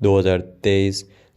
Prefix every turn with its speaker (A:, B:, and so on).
A: 2023